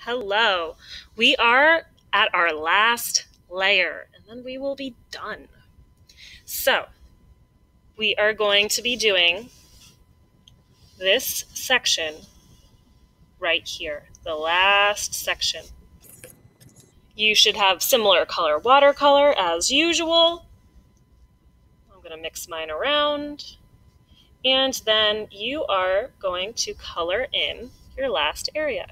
Hello. We are at our last layer, and then we will be done. So, we are going to be doing this section right here, the last section. You should have similar color watercolor as usual. I'm going to mix mine around. And then you are going to color in your last area.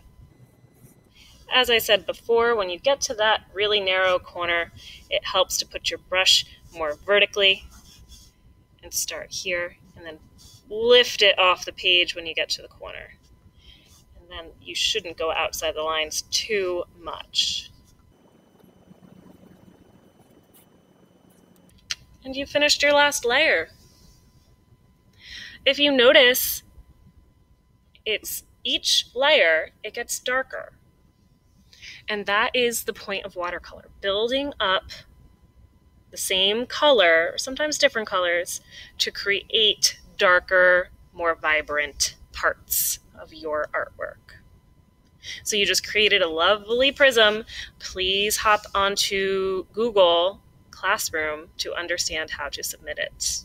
As I said before, when you get to that really narrow corner, it helps to put your brush more vertically and start here and then lift it off the page when you get to the corner. And then you shouldn't go outside the lines too much. And you finished your last layer. If you notice, each layer, it gets darker. And that is the point of watercolor, building up the same color, sometimes different colors, to create darker, more vibrant parts of your artwork. So you just created a lovely prism. Please hop onto Google Classroom to understand how to submit it.